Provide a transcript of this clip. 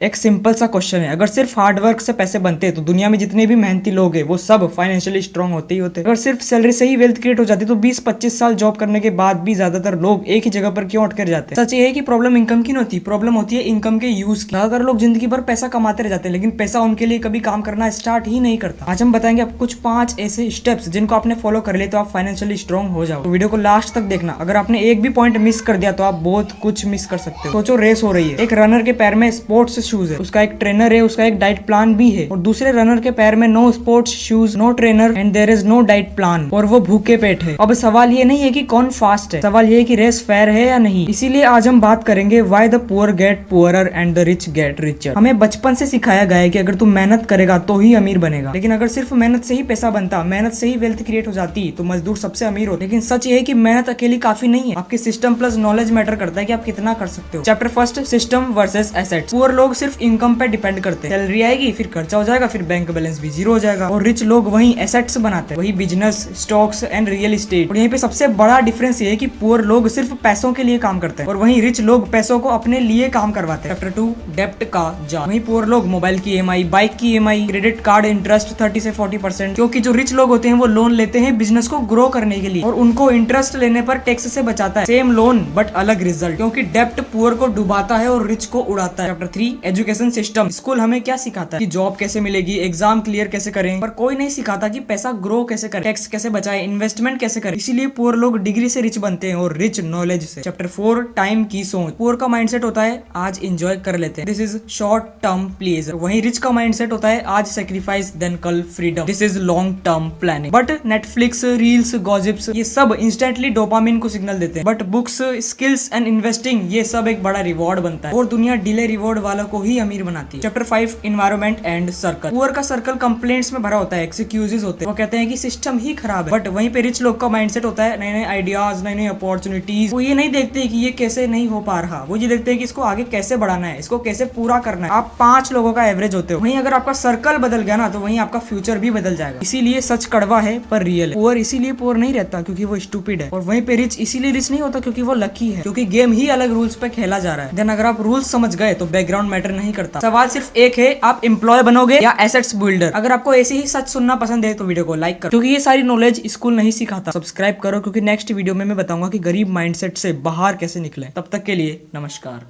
एक सिंपल सा क्वेश्चन है, अगर सिर्फ हार्डवर्क से पैसे बनते हैं तो दुनिया में जितने भी मेहनती लोग हैं वो सब फाइनेंशियली स्ट्रांग होते ही होते। अगर सिर्फ सैलरी से ही वेल्थ क्रिएट हो जाती तो 20-25 साल जॉब करने के बाद भी ज्यादातर लोग एक ही जगह पर क्यों अटके जाते हैं। सच ये है कि प्रॉब्लम इनकम की नहीं होती, प्रॉब्लम होती है इनकम के यूज की। ज्यादातर लोग जिंदगी भर पैसा कमाते रह जाते हैं लेकिन पैसा उनके लिए कभी काम करना स्टार्ट ही नहीं करता। आज हम बताएंगे आप कुछ 5 ऐसे स्टेप्स जिनको आपने फॉलो कर लिए तो आप फाइनेंशियली स्ट्रांग हो जाओ। तो वीडियो को लास्ट तक देखना, अगर आपने एक भी पॉइंट मिस कर दिया तो आप बहुत कुछ मिस कर सकते हो। सोचो रेस हो रही है, एक रनर के पैर में स्पोर्ट्स शूज है, उसका एक ट्रेनर है, उसका एक डाइट प्लान भी है, और दूसरे रनर के पैर में no sports shoes, no trainer and there is no diet plan और वो भूखे पेट है। अब सवाल ये नहीं है कि कौन फास्ट है, सवाल ये है कि रेस फेयर है या नहीं। इसीलिए आज हम बात करेंगे why the poor get poorer and the rich get richer. हमें बचपन से सिखाया गया है कि अगर तू मेहनत करेगा तो ही अमीर बनेगा, लेकिन अगर सिर्फ मेहनत से ही पैसा बनता, मेहनत से ही वेल्थ क्रिएट हो जाती तो मजदूर सबसे अमीर होते। लेकिन सच ये है कि मेहनत अकेली काफी नहीं है, आपकी सिस्टम प्लस नॉलेज मैटर करता है कि आप कितना कर सकते हो। Chapter first, system versus assets. Poor लोग सिर्फ इनकम पे डिपेंड करते हैं, सैलरी आएगी फिर खर्चा हो जाएगा फिर बैंक बैलेंस भी जीरो हो जाएगा, और रिच लोग वही एसेट्स बनाते हैं, वही business, stocks and real estate. और यहाँ पे सबसे बड़ा डिफरेंस ये है कि पुअर लोग सिर्फ पैसों के लिए काम करते हैं और वहीं रिच लोग पैसों को अपने लिए काम करवाते हैं। चैप्टर 2, डेप्ट का जाल। वहीं पुअर लोग मोबाइल की EMI, बाइक की EMI, क्रेडिट कार्ड इंटरेस्ट 30 से 40%, क्योंकि जो रिच लोग होते हैं वो लोन लेते हैं बिजनेस को ग्रो करने के लिए और उनको इंटरेस्ट लेने पर टैक्स से बचाता है। सेम लोन बट अलग रिजल्ट, क्योंकि डेप्ट पुअर को डुबाता है और रिच को उड़ाता है। Chapter 3, education system. स्कूल हमें क्या सिखाता है कि जॉब कैसे मिलेगी, एग्जाम क्लियर कैसे करें, पर कोई नहीं सिखाता कि पैसा ग्रो कैसे करें, टैक्स कैसे बचाए, इन्वेस्टमेंट कैसे करें। इसीलिए पुअर लोग डिग्री से रिच बनते हैं और रिच नॉलेज से। चैप्टर 4, टाइम की सोच। पुअर का माइंडसेट होता है आज एंजॉय कर लेते हैं, this is short term pleasure. वहीं रिच का माइंडसेट होता है आज सेक्रीफाइस देन कल freedom, this is long term planning. But Netflix, reels, gossips ये सब इंस्टेंटली डोपामिन को सिग्नल देते हैं, but books, skills and investing ये सब एक बड़ा रिवॉर्ड बनता है और दुनिया डिले रिवॉर्ड वालों को ही अमीर बनाती है। Chapter 5, environment and circle. Poor का सर्कल कंप्लेंट्स में भरा होता है, एक्सक्यूजेस होते हैं, वो कहते हैं कि सिस्टम ही खराब है। बट वहीं पे रिच लोग का माइंडसेट होता है नए नए आइडियाज, नई नई अपॉर्चुनिटीज। वो ये नहीं देखते कि ये कैसे नहीं हो पा रहा, वो ये देखते हैं कि इसको आगे कैसे बढ़ाना है, इसको कैसे पूरा करना है। आप 5 लोगों का एवरेज होते हो, वहीं अगर आपका सर्कल बदल गया ना तो वहीं आपका फ्यूचर भी बदल जाएगा। इसीलिए सच कड़वा है पर रियल है। पुअर इसीलिए पुअर नहीं रहता क्योंकि वो स्टूपिड है, और वहीं पे रिच इसीलिए रिच नहीं होता क्योंकि वो लकी है, क्योंकि गेम ही अलग रूल्स पे खेला जा रहा है। देन अगर आप रूल्स समझ गए तो बैकग्राउंड मैटर नहीं करता। सवाल सिर्फ एक है, आप एम्प्लॉय बनोगे या एसेट्स बिल्डर। अगर आपको ऐसे ही सच सुनना पसंद है तो वीडियो को लाइक करो, क्योंकि ये सारी नॉलेज स्कूल नहीं सिखाता। सब्सक्राइब करो क्योंकि नेक्स्ट वीडियो में मैं बताऊंगा कि गरीब माइंडसेट से बाहर कैसे निकले। तब तक के लिए नमस्कार।